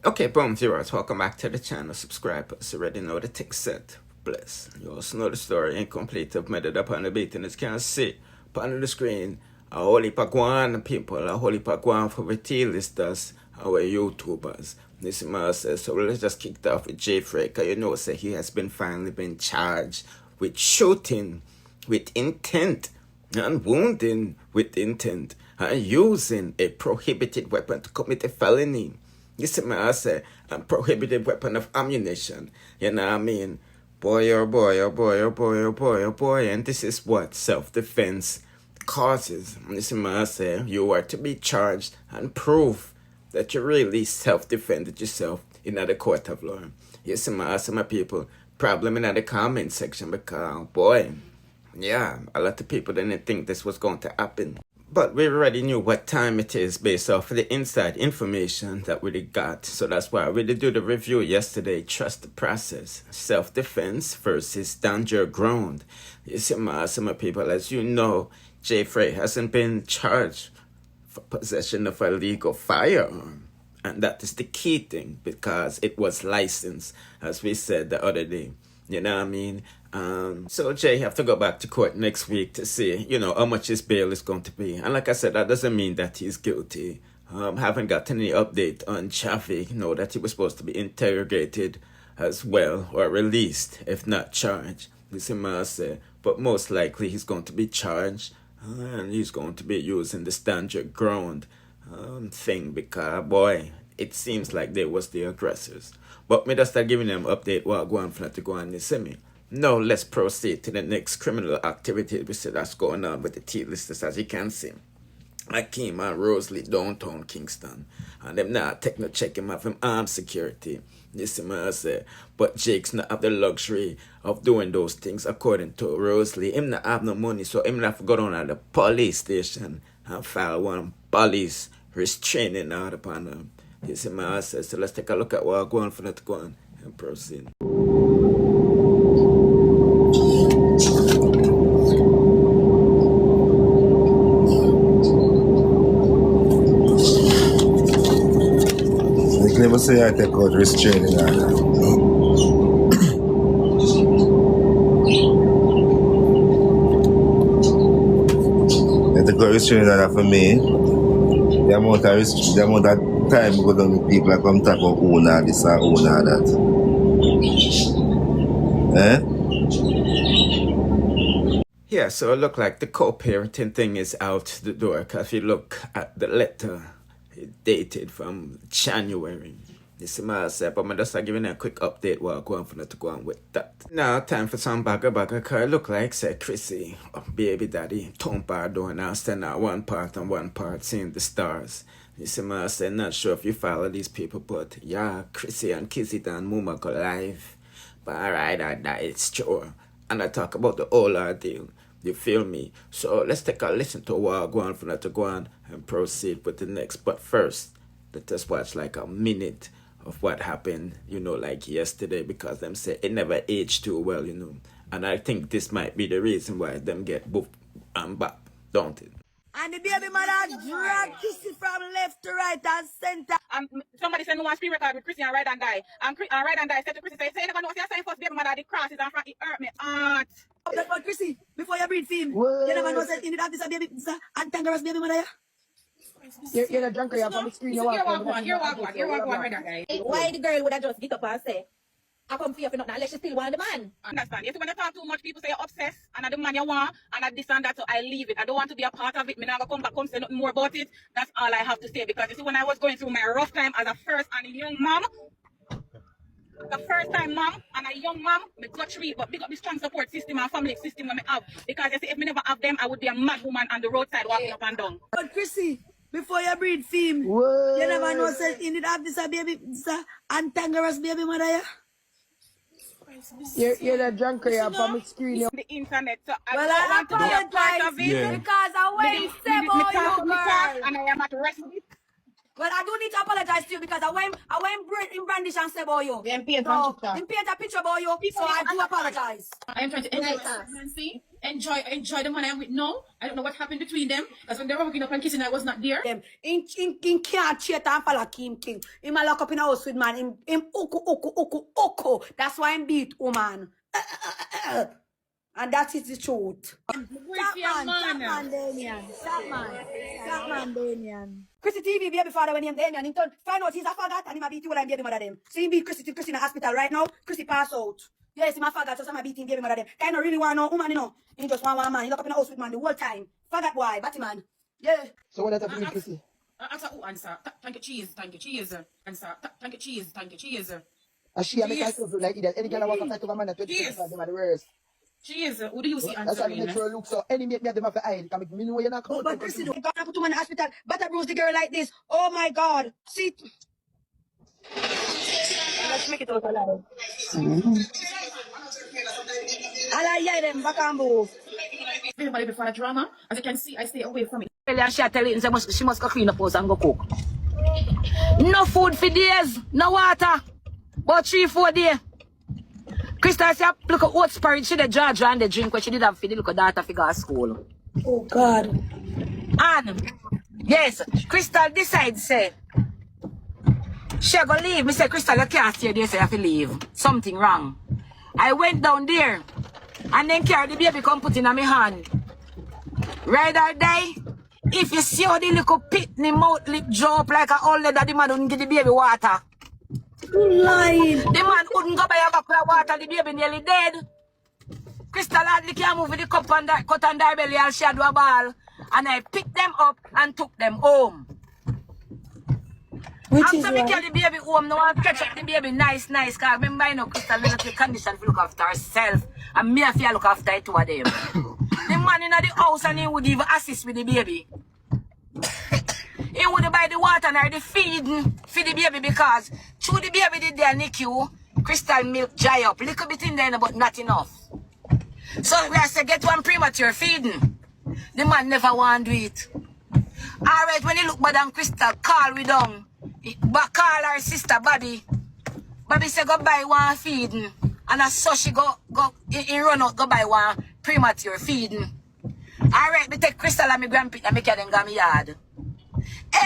Okay, boom, viewers, welcome back to the channel. Subscribers, you already know the tick set. Bless. You also know the story incomplete of method upon the beat, and as you can see upon the screen, a holy paguan people, a holy paguan for the T-listers, our YouTubers. This is my says, so let's just kick it off with Jaii Frais, because you know, say he has finally been charged with shooting with intent and wounding with intent and using a prohibited weapon to commit a felony. You see me, I say, a prohibited weapon of ammunition. You know what I mean? Boy, oh boy, oh boy, oh boy, oh boy, oh boy. And this is what self-defense causes. You see me, I say, you are to be charged and prove that you really self-defended yourself in the court of law. You see me, I say, my people, problem in the comment section because, boy, yeah, a lot of people didn't think this was going to happen. But we already knew what time it is based off of the inside information that we got. So that's why we did do the review yesterday. Trust the process. Self-defense versus stand your ground. You see, some people, as you know, Jaii Frais hasn't been charged for possession of a legal firearm. And that is the key thing because it was licensed, as we said the other day. You know what I mean? So Jay have to go back to court next week to see, you know, how much his bail is going to be. And like I said, that doesn't mean that he's guilty. Haven't got any update on Chavi. Know that he was supposed to be interrogated as well or released, if not charged. Listen, I say, but most likely he's going to be charged and he's going to be using the stand your ground thing because, boy, it seems like they was the aggressors. But me just start giving them update what go on for to go on, you see me? Now let's proceed to the next criminal activity we see that's going on with the T-listers, as you can see. Akeem and Rosealee downtown Kingston. And them not take no check him off him armed security. You see me I say. But Jake's not have the luxury of doing those things according to Rosealee. Him not have no money, so him not have to go down at the police station and file one police restraining order upon them. You see me I say. So let's take a look at what going for that to go on and proceed. Never say I take out restraining order. I take out restraining order for me. The amount of time we go down with people that come talk about own or this or own or that. Yeah, so it look like the co-parenting thing is out the door. Because if you look at the letter, it dated from January. You see my self, but I'm just giving a quick update while going for to go on with that. Now, time for some bagger cause it look like, say, Chrissy, baby daddy, Tompa doing now, stand out one part and one part, seeing the stars. You see my self, not sure if you follow these people, but yeah, Chrissy and Kizzy and Muma go live. But alright, it's true. And I talk about the whole ordeal. You feel me? So let's take a listen to what go on for to go on and proceed with the next. But first, let us watch like a minute of what happened, you know, like yesterday, because them say it never aged too well, you know. And I think this might be the reason why them get booked and back, don't it? And the baby mother drag Kissy from left to right and center. Somebody said no one screen record with Chrissy and Ride and Die. And Ride and Die said to Chrissy, say you never know what you're saying first baby mother the crosses and from it hurt me heart. That's what Chrissy, before you breed film, you never know that you need to have this baby, this cantankerous baby mother. You're the drunker, you're from the screen. You're walk one, guy. Why the girl would have just get up and say, I come for you for nothing unless she still want the man? Understand? You see when you talk too much, people say you're obsessed and the man you want and I this and that, so I leave it. I don't want to be a part of it. Me never come back, come say nothing more about it. That's all I have to say because you see when I was going through my rough time as a first and a young mom, the first time mom and a young mom, me got treat, but big up the strong support system and family system that me have. Because you see, if me never have them, I would be a mad woman on the roadside walking up and down. But Chrissy, before you breed film, you never know that you need to have this baby, this cantankerous baby mother. Yeah? You're the drunker, you're from the screen. The internet, so I Well, don't I want to be a part apologize of it. because I wait Me several talk, you girl. and I am at rest with it. Well, I do need to apologize to you because I went in brandish and say about you. Yeah, paint So, on TikTok. in paint a picture about you, so I do apologize. I am trying to enjoy pregnancy, enjoy the man I'm with now. I don't know what happened between them. Because when they were hooking up and kissing, I was not there. In can't cheat and follow King. Him a lock up in a house with man. Him uku. That's why I'm beat woman. And that is the truth. Stop man, Damien. Chrissy TV baby father when him Damien. He find out he's a faggot and he might beat you while I'm baby mother them. So he beat Chrissy in the hospital right now. Chrissy pass out. Yes, he my faggot, so I'm beating baby mother them. I don't really want no woman, you know. He just want one man. He lock up in the house with man the whole time. Faggot boy, batty man. Yeah. So what does that mean, Chrissy? Answer, answer. Thank you, cheese. Answer. Thank you, cheese. And she make herself look like idiot. Any girl want to fight over man at 20 them are the worst. Cheese. Who do you see That's why I answering? make sure look so any make me have them have the eye. Because me know you're not coming. But Chrissy, don't put him in the hospital. Butter bruise the girl like this. Oh my God. See. Let's make it out alive. I them back and move. Everybody before the drama. As you can see, I stay away from it. And she tell it, she must go clean up house and go cook. No food for days, no water. About 3-4 days. Crystal said, look at oats porridge, she the judge and the drink, what she did have for the little daughter to go to school. Oh God. And, yes, Crystal decides, say, she go leave. Me say, Crystal, you can't stay there, so you have to leave. Something wrong. I went down there, and then carry the baby come put in my hand. Ride or die. If you see how the little pit in the mouth lip drop like a old that the man wouldn't give the baby water. Lying. The man wouldn't go buy a bottle of water, the baby nearly dead. Crystal hardly can't move with the cup and cut on their belly and she had a ball. And I picked them up and took them home. After me carry the baby home, no one catch up the baby nice, because remember, you know, Crystal little condition to look after herself. And me have to look after two of them. The man in the house and he would even assist with the baby. He would buy the water and the feeding for the baby because through the baby did their NICU, Crystal milk dry up. Little bit in there, but not enough. So we have to get one premature feeding. The man never want to do it. Alright, when he look bad and Crystal call we down. Call her sister Bobby. Bobby say go buy one feeding. And so she go run out go buy one premature feeding. Alright, me take Crystal and my grandpa and make them go me yard.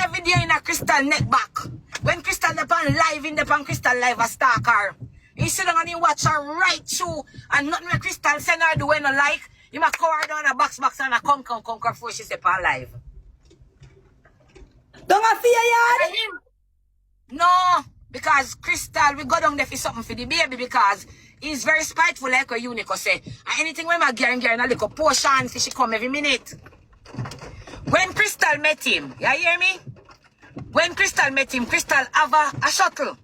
Every day in a Crystal neck back. When Crystal upon live in the pan Crystal live a stalker. He sit down and he watch her right through and nothing with Crystal send her do when no like. He might call her down a box and a come before she step on live. Don't I fear yard? No, because Crystal we go down there for something for the baby because he's very spiteful like what Unico say. And anything when my girl and a little portion she come every minute. When Crystal met him, you hear me? When Crystal met him, Crystal have a shuttle.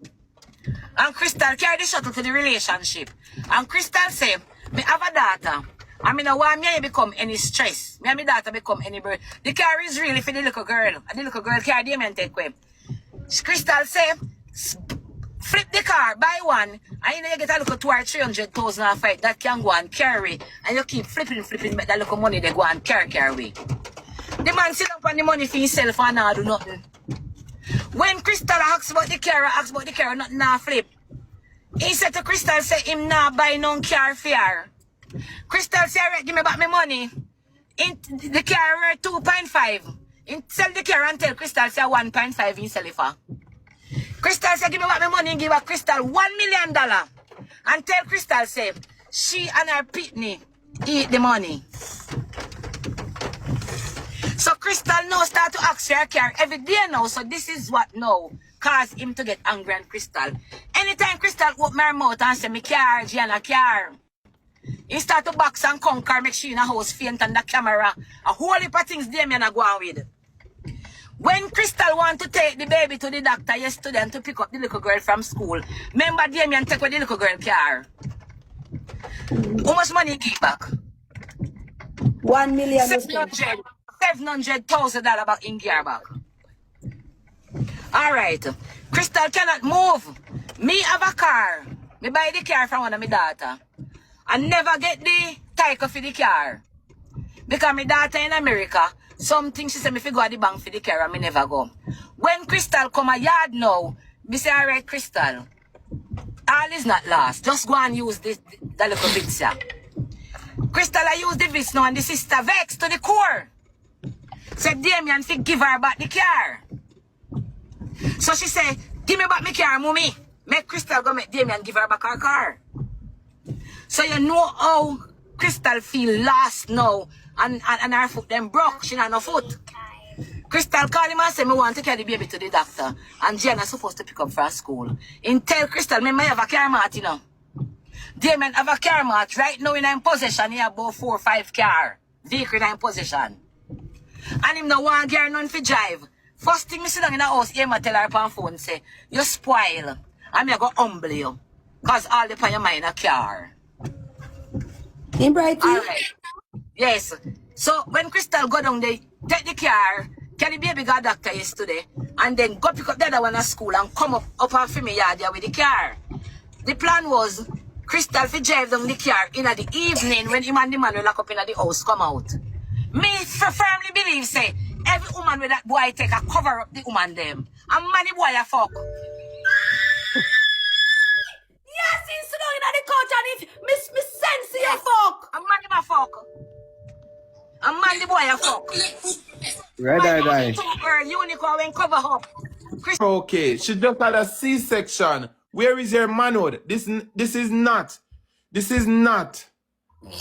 And Crystal carry the shuttle to the relationship. And Crystal say, me have a daughter. I mean, I want me to become any stress. Me and my daughter become any bird. The car is really for the little girl. And the little girl carry them and take away. Crystal say, flip the car, buy one. And you know you get a little 200,000 or 300,000 and fight. That can go and carry. And you keep flipping, make that little money they go and carry. The man sit up on the money for himself and not do nothing. When Crystal asks about the car, nothing not flip. He said to Crystal, say him not buy no car for her. Crystal say, alright, give me back my money. The car worth 2.5. He sell the car and tell Crystal say 1.5 he sell it for. Crystal say, give me back my money and give her Crystal $1 million. And tell Crystal say, she and her pitney eat the money. So Crystal now start to ask for her car every day now. So this is what now caused him to get angry and Crystal. Anytime Crystal open her mouth and say, me car, Gianna car. He start to box and conquer, make she in a house faint on the camera. A whole heap of things Damien are going with. When Crystal want to take the baby to the doctor yesterday and to pick up the little girl from school, remember Damien take away the little girl car. How much money he give back? 1 million. $700,000 back in gear back. Alright. Crystal cannot move. Me have a car. Me buy the car from one of my daughter. I never get the title for the car. Because my daughter in America, something she said me fi go at the bank for the car and me never go. When Crystal come a yard now, me say, all right, Crystal, all is not lost. Just go and use the little bits here. Crystal, I use the bits now and the sister vex to the core. Said Damien fi give her back the car. So she say, give me back my car, mommy. Make Crystal go make Damien give her back her car. So you know how Crystal feel lost now and her foot them broke. She not no foot. Crystal call him and say, me want to carry the baby to the doctor. And Jenna supposed to pick up from school. In tell Crystal, me have a car mat, you know. Damien have a car mat. Right now in possession, he have about 4 or 5 car. Vehicle in possession. And him no want girl none for drive. First thing me sit down in the house, he tell her upon phone, say, you spoil. And me go humble you. Cause all the your mind a car. In Brighton? Alright. Yes. So when Crystal go down there, take the car, carry the baby got doctor yesterday, and then go pick up the other one at school and come up and film me yard there with the car. The plan was Crystal fi drive down the car in the evening when him and the man will lock up in the house come out. Me firmly believe say every woman with that boy take a cover up the woman them. And man the boy a fuck. Yes, he's sitting down in the couch and if Miss Sensi a fuck. And man him a fuck. And man the boy a fuck. Right. Her unicorn when cover up. Okay, she just had a C-section. Where is your manhood? This is not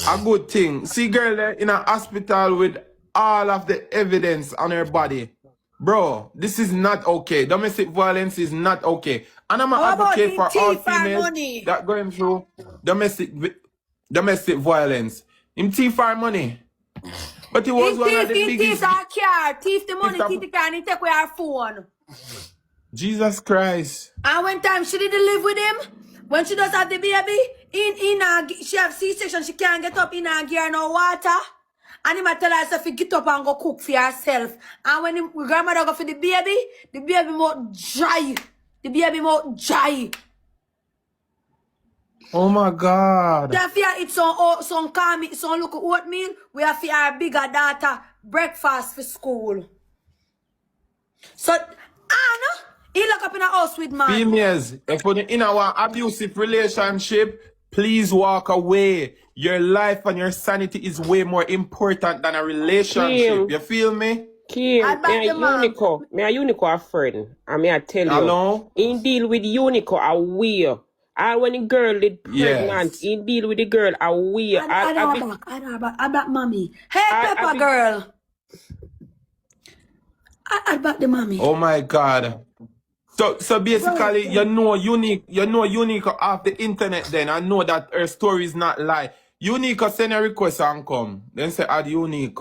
a good thing. See girl there in a hospital with all of the evidence on her body. Bro, this is not okay. Domestic violence is not okay. And I'm an advocate for all females that going through domestic violence. Him thief our money. But he was one of the biggest... Thief our car, thief the money, thief the car, and he take away our phone. Jesus Christ. And when time she didn't live with him, when she does have the baby, she have C-section, she can't get up in her gear no water. And he might tell her to get up and go cook for herself. And when grandmother go for the baby more dry. The baby more dry. Oh my God. Then fear it's some calm, some look oatmeal. We have for our bigger daughter breakfast for school. So, Anna, he lock up in a house with man. Females, if you're in our abusive relationship, please walk away. Your life and your sanity is way more important than a relationship. Kim. You feel me? Kim, me a Unico a friend. And me I tell you. Hello? In deal with Unico a will. And when the girl did pregnant, in deal with the girl a will. I back mommy. Hey Pepper girl. I back the mommy. Oh my God. So basically, you know Unique off the internet then. I know that her story is not lie. Unique send a request and come. Then say add Unique.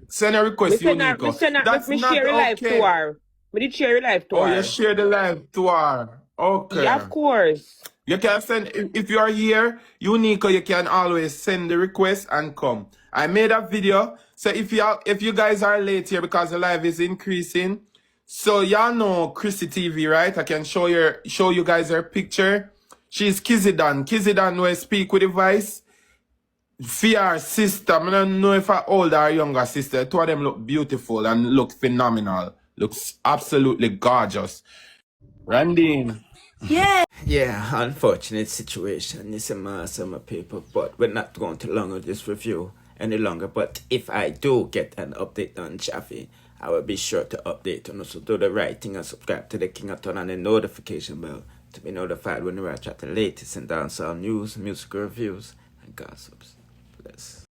Send a request Unique. That's me not share okay. life to her. Me did share life to her. Oh, you share the life to her. Okay. Yeah, of course. You can send, if you are here, Unique, you can always send the request and come. I made a video. So if you guys are late here because the live is increasing, so y'all know Chrissy TV, right? I can show you guys her picture. She's Kizidan. Kizidan will speak with the voice. For her sister, I don't know if her older or younger sister. Two of them look beautiful and look phenomenal. Looks absolutely gorgeous. Randine. Yeah, unfortunate situation. It's a mass of my people, but we're not going to longer this review any longer. But if I do get an update on Jaffy, I will be sure to update and also do the right thing and subscribe to the Kingmixup and the notification bell to be notified when we watch at the latest in dancehall news, music reviews, and gossips. Bless.